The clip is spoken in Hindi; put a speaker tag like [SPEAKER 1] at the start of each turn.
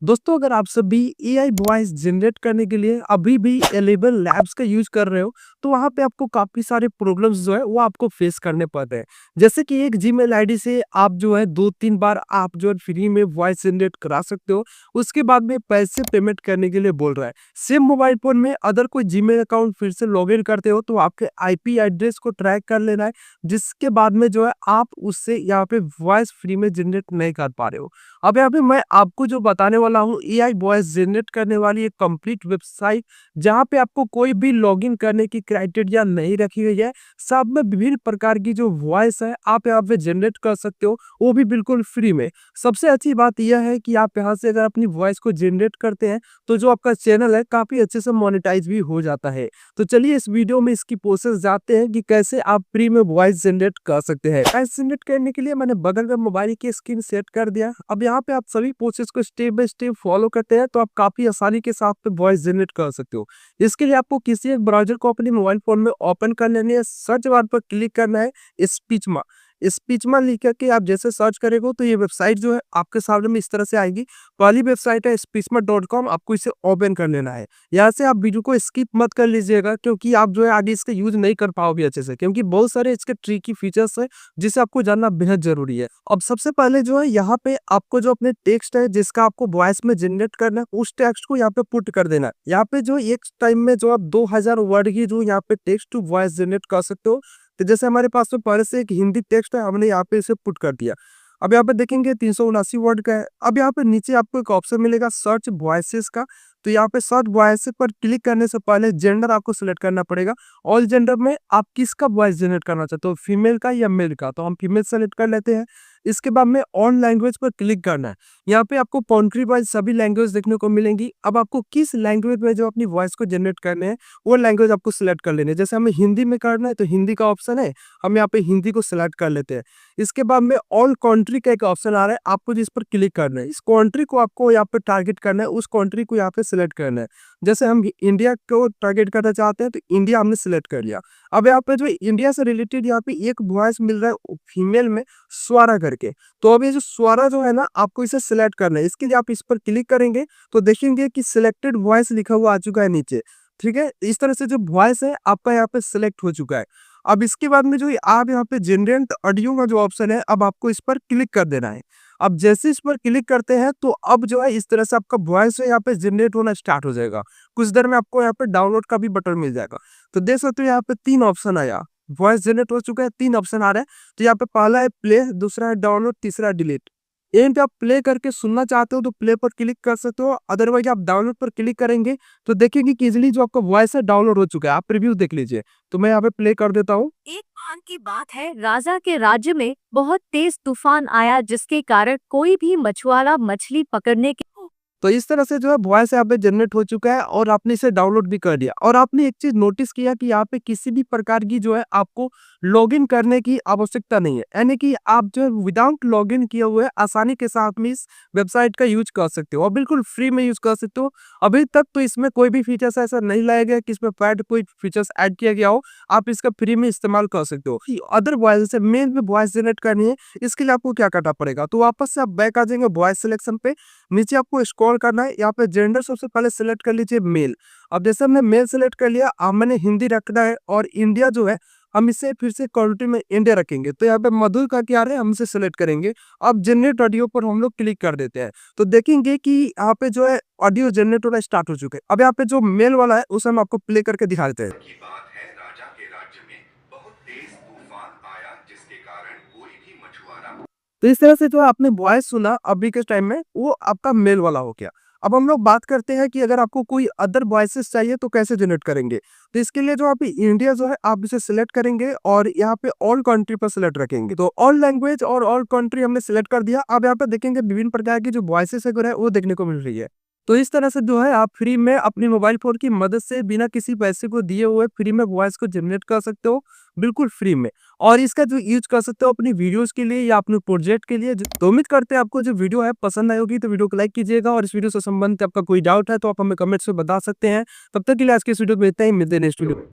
[SPEAKER 1] दोस्तों, अगर आप सभी एआई वॉइस जनरेट करने के लिए अभी भी एलेबल लैब्स का यूज कर रहे हो, तो वहाँ पे आपको काफ़ी सारे प्रॉब्लम्स जो है वो आपको फेस करने पड़ रहे हैं। जैसे कि एक जीमेल आईडी से आप जो है 2-3 बार आप जो है फ्री में वॉइस जनरेट करा सकते हो। उसके बाद में पैसे पेमेंट करने के लिए बोल रहा है। सेम मोबाइल फ़ोन में अगर कोई जीमेल अकाउंट फिर से लॉगिन करते हो तो आपके आईपी एड्रेस को ट्रैक कर लेना है, जिसके बाद में जो है आप उससे यहाँ पे वॉइस फ्री में जनरेट नहीं कर पा रहे हो। अब यहाँ पे मैं आपको जो बताने वाला हूँ एआई वॉइस जनरेट करने वाली एक कंप्लीट वेबसाइट, जहाँ पे आपको कोई भी लॉगिन करने की क्राइटेरिया नहीं रखी गई है। सब में विभिन्न प्रकार की जो वॉइस है आप यहाँ पे जनरेट कर सकते हो, वो भी बिल्कुल फ्री में। सबसे अच्छी बात यह है कि आप यहाँ से अगर अपनी वॉइस को जनरेट करते हैं तो जो आपका चैनल है काफी अच्छे से मोनेटाइज भी हो जाता है। तो चलिए इस वीडियो में इसकी प्रोसेस जानते हैं कि कैसे आप फ्री में वॉइस जनरेट कर सकते हैं। वॉइस जनरेट करने के लिए मैंने बगल में मोबाइल की स्क्रीन सेट कर दिया। अब यहाँ पे आप सभी प्रोसेस को स्टेप बाय स्टेप फॉलो करते हैं तो आप काफी आसानी के साथ वॉइस जनरेट कर सकते हो। इसके लिए आपको किसी एक ब्राउजर को अपने मोबाइल फोन में ओपन कर लेनी है, सर्च बार पर क्लिक करना है स्पीचमा। स्पीचमा लिख करके आप जैसे सर्च करेंगे तो ये वेबसाइट जो है आपके सामने में इस तरह से आएगी। पहली वेबसाइट है speechma.com, आपको इसे ओपन कर लेना है। यहाँ से आप वीडियो को स्किप मत कर लीजिएगा, क्योंकि आप जो है आगे इसका यूज नहीं कर पाओगे अच्छे से, क्योंकि बहुत सारे इसके ट्रिकी फीचर्स है जिसे आपको जानना बेहद जरूरी है। अब सबसे पहले जो है यहाँ पे आपको जो अपने टेक्स्ट है जिसका आपको वॉइस में जनरेट करना है, उस टेक्स्ट को यहाँ पे पुट कर देना है। यहाँ पे जो एक टाइम में जो आप 2000 वर्ड की जो यहाँ पे टेक्स्ट टू वॉइस जनरेट कर सकते हो। तो जैसे हमारे पास में पहले से एक हिंदी टेक्स्ट है, हमने यहाँ पे इसे पुट कर दिया। अब यहाँ पे देखेंगे 379 वर्ड का है। अब यहाँ पे नीचे आपको एक ऑप्शन मिलेगा सर्च वॉइसेस का। तो यहाँ पे सर्च वॉइसेस पर क्लिक करने से पहले जेंडर आपको सिलेक्ट करना पड़ेगा। ऑल जेंडर में आप किसका वॉइस जनरेट करना चाहते हो, फीमेल का या मेल का, तो हम फीमेल सेलेक्ट कर लेते हैं। इसके बाद में ऑन लैंग्वेज पर क्लिक करना है। यहाँ पे आपको कंट्री वाइज सभी लैंग्वेज देखने को मिलेंगी। अब आपको किस लैंग्वेज में जो अपनी वॉइस को जनरेट करने हैं वो लैंग्वेज आपको सिलेक्ट कर लेनी है। जैसे हमें हिंदी में करना है तो हिंदी का ऑप्शन है, हम यहाँ पे हिंदी को सिलेक्ट कर लेते हैं। इसके बाद में ऑल कंट्री का एक ऑप्शन आ रहा है, आपको जिस पर क्लिक करना है, इस कंट्री को आपको यहाँ पे टारगेट करना है, उस कंट्री को यहाँ पे सिलेक्ट करना है। जैसे हम इंडिया को टारगेट करना चाहते हैं तो इंडिया हमने सिलेक्ट कर लिया। अब यहाँ पे जो इंडिया से रिलेटेड यहाँ पे एक वॉइस मिल रहा है फीमेल में, स्वरा करके। तो अब ये जो स्वरा जो है ना, आपको इसे सिलेक्ट करना है। इसके लिए आप इस पर क्लिक करेंगे तो देखेंगे कि सिलेक्टेड वॉइस लिखा हुआ आ चुका है नीचे। ठीक है, इस तरह से जो वॉइस है आपका यहाँ पे सिलेक्ट हो चुका है। अब इसके बाद में जो आप यहाँ पे जनरेट ऑडियो का जो ऑप्शन है, अब आपको इस पर क्लिक कर देना है। अब जैसे इस पर क्लिक करते हैं तो अब जो है इस तरह से आपका वॉइस है यहाँ पे जनरेट होना स्टार्ट हो जाएगा। कुछ देर में आपको यहाँ पे डाउनलोड का भी बटन मिल जाएगा। तो देख सकते हो यहाँ पे 3 ऑप्शन आया, वॉइस जनरेट हो चुका है, 3 ऑप्शन आ रहा है। तो यहाँ पे पहला है प्ले, दूसरा है डाउनलोड, तीसरा है डिलीट। एंड आप प्ले करके सुनना चाहते हो तो प्ले पर क्लिक कर सकते हो, अदरवाइज आप डाउनलोड पर क्लिक करेंगे तो देखेंगे कि इजिली जो आपका वॉइस है डाउनलोड हो चुका है। आप प्रीव्यू देख लीजिए। तो मैं यहाँ पे प्ले कर देता हूँ।
[SPEAKER 2] एक बार की बात है, राजा के राज्य में बहुत तेज तूफान आया, जिसके कारण कोई भी मछुआरा मछली पकड़ने के
[SPEAKER 1] तो इस तरह से जो है वॉइस यहाँ पे जनरेट हो चुका है और आपने इसे डाउनलोड भी कर दिया। और आपने एक चीज नोटिस किया कि यहाँ पे किसी भी प्रकार की जो है आपको लॉगिन करने की आवश्यकता नहीं है, यानी कि आप जो है विदाउट लॉगिन किए हुए आसानी के साथ में इस वेबसाइट का यूज कर सकते हो और बिल्कुल फ्री में यूज कर सकते हो। अभी तक तो इसमें कोई भी फीचर्स ऐसा नहीं लाया गया कि इसमें पैड कोई फीचर्स ऐड किया गया हो, आप इसका फ्री में इस्तेमाल कर सकते हो। अदर वॉइस से मेल में वॉइस जनरेट करनी है, इसके लिए आपको क्या करना पड़ेगा, तो वापस से आप बैक आ जाएंगे वॉइस सिलेक्शन पे। नीचे आपको स्क्रॉल करना है, यहाँ पे जेंडर सबसे पहले सिलेक्ट कर लीजिए मेल। अब जैसे हमने मेल सिलेक्ट कर लिया, अब मैंने हिंदी रखना है और इंडिया जो है हम इसे फिर से कंट्री में इंडिया रखेंगे। तो यहाँ पे मधुर का क्या है, हम इसे सिलेक्ट करेंगे। अब जनरेट ऑडियो पर हम लोग क्लिक कर देते हैं तो देखेंगे कि यहाँ पे जो है ऑडियो जनरेट होना स्टार्ट हो चुके हैं। अब यहाँ पे जो मेल वाला है उसे हम आपको प्ले करके दिखा देते हैं।
[SPEAKER 3] की बात है, राजा के राज्य में बहुत तेज तूफान आया, जिसके कारण कोई भी मछुआरा
[SPEAKER 1] तो इस तरह से जो आपने वॉइस सुना अभी के टाइम में, वो आपका मेल वाला हो गया। अब हम लोग बात करते हैं कि अगर आपको कोई अदर वॉइसेस चाहिए तो कैसे जनरेट करेंगे। तो इसके लिए जो आप इंडिया जो है आप इसे सिलेक्ट करेंगे और यहाँ पे ऑल कंट्री पर सिलेक्ट रखेंगे। तो ऑल लैंग्वेज और ऑल कंट्री हमने सिलेक्ट कर दिया। अब यहाँ पे देखेंगे विभिन्न प्रकार की जो वॉइसेस है वो देखने को मिल रही है। तो इस तरह से जो है आप फ्री में अपनी मोबाइल फोन की मदद से बिना किसी पैसे को दिए हुए फ्री में वॉइस को जनरेट कर सकते हो, बिल्कुल फ्री में। और इसका जो यूज कर सकते हो अपनी वीडियोस के लिए या अपने प्रोजेक्ट के लिए। तो उम्मीद करते हैं आपको जो वीडियो है पसंद आई होगी, तो वीडियो को लाइक कीजिएगा और इस वीडियो से संबंधित आपका कोई डाउट है तो आप हमें कमेंट्स में बता सकते हैं। तब तक के लिए आज के इस वीडियो में इतना ही, मिलते हैं नेक्स्ट वीडियो।